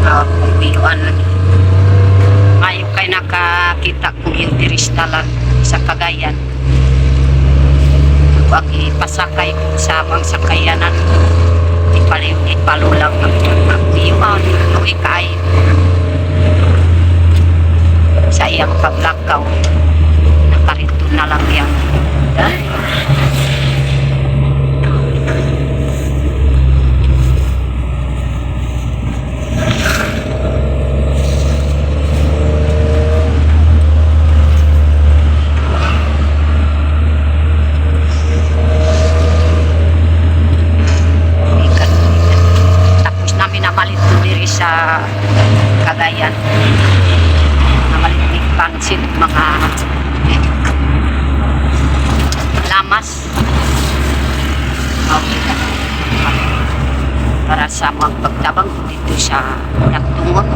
kung iyuan ngayon kay nakakita ko yung diristalan sa Cagayan. Pag ipasakay ko sa bang sakayanan, ipalulang ang iyuan, yung ikay sa iyang paglakaw. Nakarito na lang yan. Tapos namin namalit ko diri sa Cagayan. Namalit ni pansin mga lamas. Okay. Para sa magpagtabang dito sa nagtungon.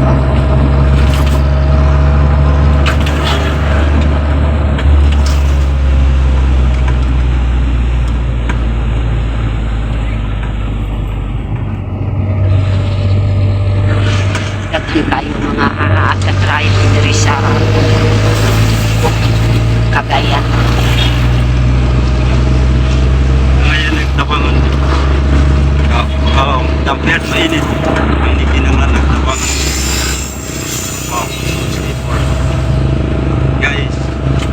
Daghan kayo mga katrayo diri sa Cagayan. Ngayon nagtabangan. Dampet mainit. Hindi kinanglan nagtabangan. Wow. Guys,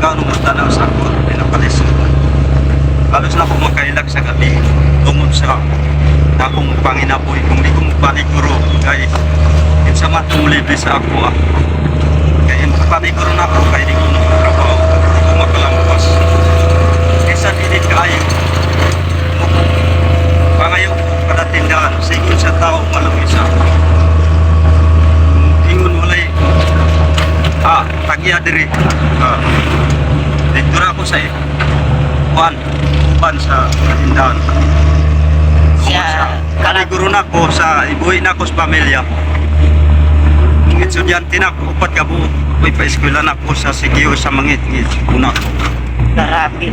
gaano matanaw sa ako. Pinapalisod. Halos na ako makailag sa gabi. Tungod sa akong panginapoy. Kung di ko paniguro. Guys, sa matumulibi sa ako kaya paniguro na ako kaya di ko nakatrabaho. Di ko makalampas. Kaysa dinit kayo. Pangayo kada tindahan, sigun sa tao malungis ako. Ingon walay tagya diri. Dito na ako sa uban sa tindahan. Paniguro na ako sa ibuhi na ako sa pamilya. Estudyante na ako, upat ka buo. Ako'y pa-eskwela na ako sa Sigiyo sa Mangit-ngit. Una ko. Grabe.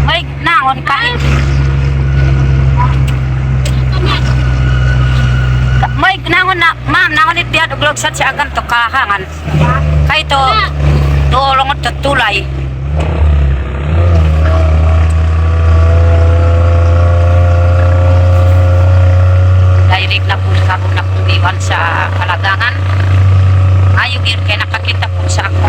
Ay, naon ka. May naon na, ma'am, naon iti aduglog sa agan to kahangan. Kay to, tulong at tulay. Direct na po karon na pong iwan sa halagangan. Ayog yun kaya nakakita po sa ako.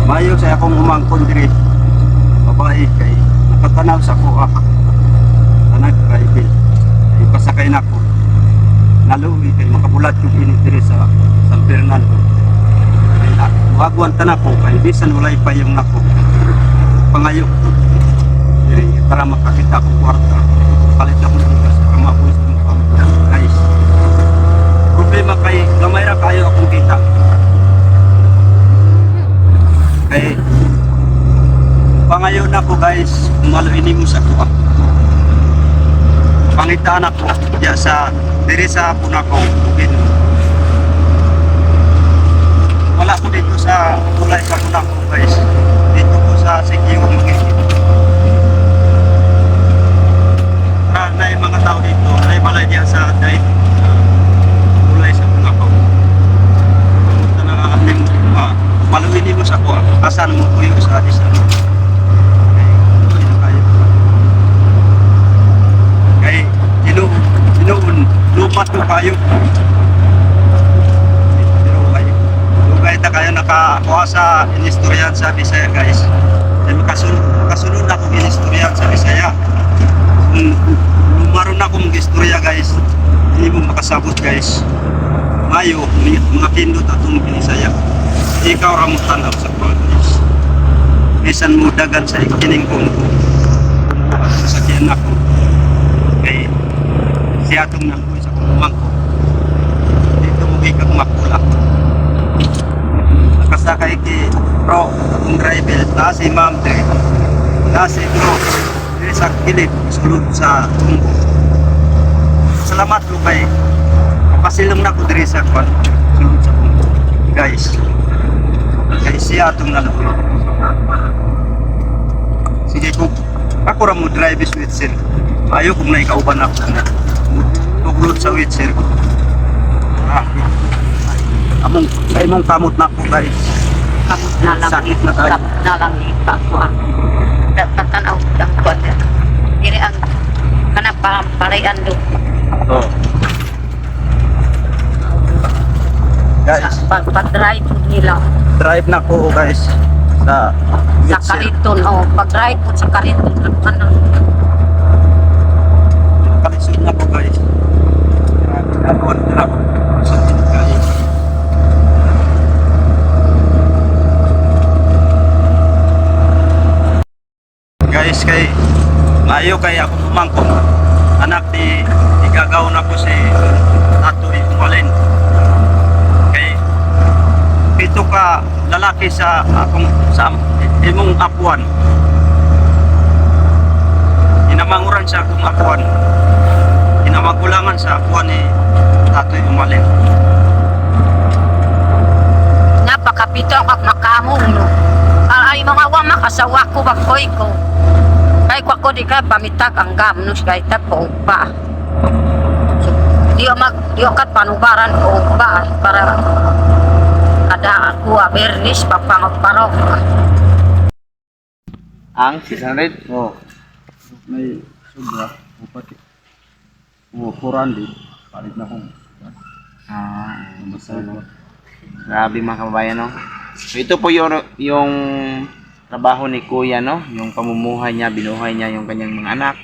Mayo sa akong umangkon diri. Babae kay nakatanaw sa ko anak driver. Ipasakay na ko. Naluwi kay makabulat ko init diri sa San Fernando. Kay wagwan tanan ko kay bisan walay pa yung nako. Pangayo. Diri para makakita ko kwarta. Palit ako ng gas para mapulis ng pamilya. Guys. Problema kay gamay ra kayo akong kita. Kay pangayon ako guys, maluini mo sa kuha. Pangitaan ako diya sa diri sa punako. Wala ko dito sa tulay sa punako guys. Dito ko sa Sigiyo Mangit. Na yung mga tao dito, ay balay diya sa dahil tulay sa punako. Pumunta na ating maluwin mo sa kuha. Asan mo po yung sa atis na kay tinuon lupat ko kayo pero kayo ta kayo nakakuha sa inistoryan sa Bisaya guys ay makasunod ako inistoryan sa Bisaya kung lumaron ako mag-istorya guys hindi mo makasabot guys mayo mga pindot atong Bisaya ikaw ramong tanaw sa province. Bisan mo dagan sa ikining kong sasakyan ako. Kay atong naluwi sa akong umangko. Dito mo kang makula. Nakasakay ki bro, akong driver, na si ma'am de, na si bro, dili sa kilid, sulod sa tunggo. Salamat lo kay pasilong na ko diri sa kwan, sulod sa tunggo. Guys, siya atong naluwi. Sige kung ako ra mo drive is with sir. Ayaw kung naikauban ako na tuglod sa with sir. Among kamot na ko guys. Kamot na lang. Sakit na tayo. Kamot na lang ika ko. Patanaw ang kuwan. Dili ang kanapalayan do. Oh. Guys, Pag-drive nila. drive na ko guys sa Sa with sir. Kariton, pag-drive po sa Kariton, ano, Kalisod na ko guys. Nagawad na ako. Sa guys. Guys, kay maayo kay ako pumangkon. Anak ni igagaw na ko si Tatoy Malin. Kay pito ka lalaki sa akong sa imong apuan. Inamanguran sa akong apuan. Inamagulangan sa apuan ni Tatoy Malin. napakapito ang makamong no. Ay mga wama kasawa ko bakoy ko. Kay ko di ka pamitag ang gamnos kay tapo pa. So, di kat panubaran ko ba para kada ako bernis papangparok. Ang 600? Oh. May sobra. Upat. Kurandi. Palit na kong. Masaya. Grabe mga kababayan, no? So ito po yung trabaho ni Kuya, no? Yung pamumuhay niya, binuhay niya yung kanyang mga anak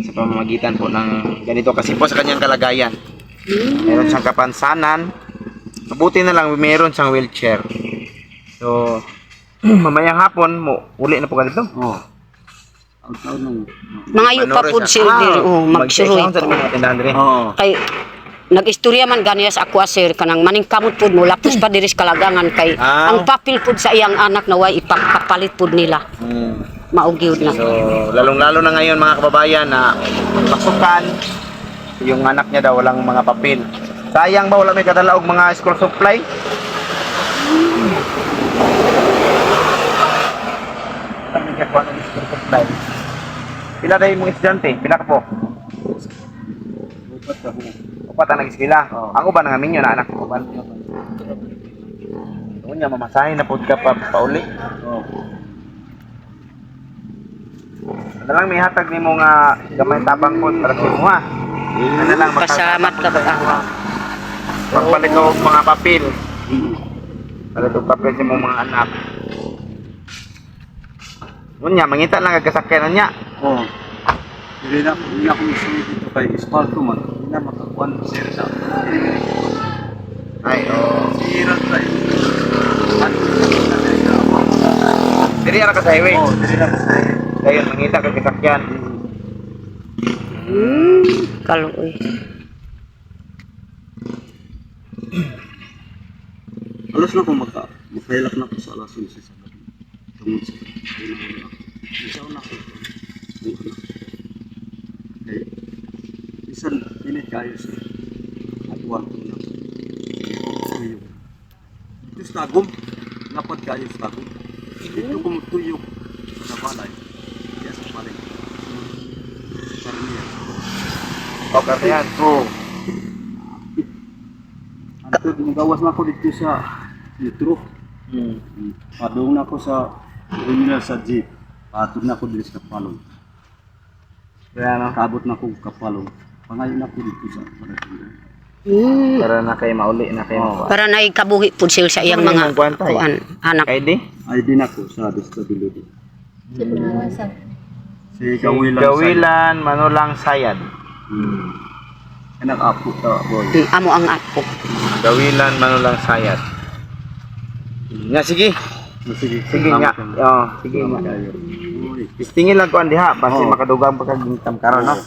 sa pamamagitan po ng ganito kasi po sa kanyang kalagayan. Meron siyang kapansanan. Mabuti na lang meron siyang wheelchair. So mamayang hapon mo uli na po ganito. Oh. Ang taon nung. Mga yupa pud sir dir magsuroy. Sa mga tindahan diri. Oh. Kay nagistorya man ganiya sa ako sir kanang maningkamot pud mo lapos pa diri sa kalagangan kay ang papel pud sa iyang anak na way ipakapalit pud nila. Maugyod na. So lalong-lalo na ngayon mga kababayan na pasukan yung anak niya daw walang mga papel. Sayang ba wala may kadala og mga school supply? Kami kakuha ng school supply. Pila dahil mong estudyante? Pila ka po? Upat ako. Upat ang nag-eskwela. Ang uban nga minyo na anak ko uban. Doon niya mamasahin na po ka pa pauli. Oh. Ano lang may hatag ni mo nga gamay tabang po para sa mo ha. Ano lang Pasalamat ka ba ako? Pagpalit ko og mga papel. Palit og papel sa mong mga anak. Unya mangita lang kagkasakyanan niya. Oh. Hindi na ako isulit dito kay Espalto man. Hindi na makakuan sir sa. Ay, oh. Sirat tayo. Diri ara ka sa highway. Oh, dili na sa. Dayon mangita kagkasakyan. Kaluoy. Alas na ko makailak na ko sa alas 11 sa gabi. Tungod sa isa na ko. Okay. Isan ini kayo sa abuan ko na. Ito sa tagom. Napad kayo sa tagom. Ito kumutuyok sa balay. Kaya sa balay. Karniya. O karyan. Oo. At magawas na ako dito sa metro. Padung na ako sa terminal sa jeep. Patod na ako dito sa Kapalong. Kaya no. Kabot na ako Kapalong. Pangayon ako dito sa Parating. Para na kay mauli na kay mo. Para na ikabuhi pud sila sa iyang Ano mga yung kwenta, eh? kuan anak. Kay di? ID na ko sa disability. Si Gawilan. Gawilan Manulang Sayad. Anak-apo ta boy. Amo ang apo. Gawilan Manulang Sayad. Nga sige. Sige, Sige nga. Oh, sige nga. Kayo. Uy. Istingin lang ko ang diha basi Oo. makadugang pagkagintam karon no.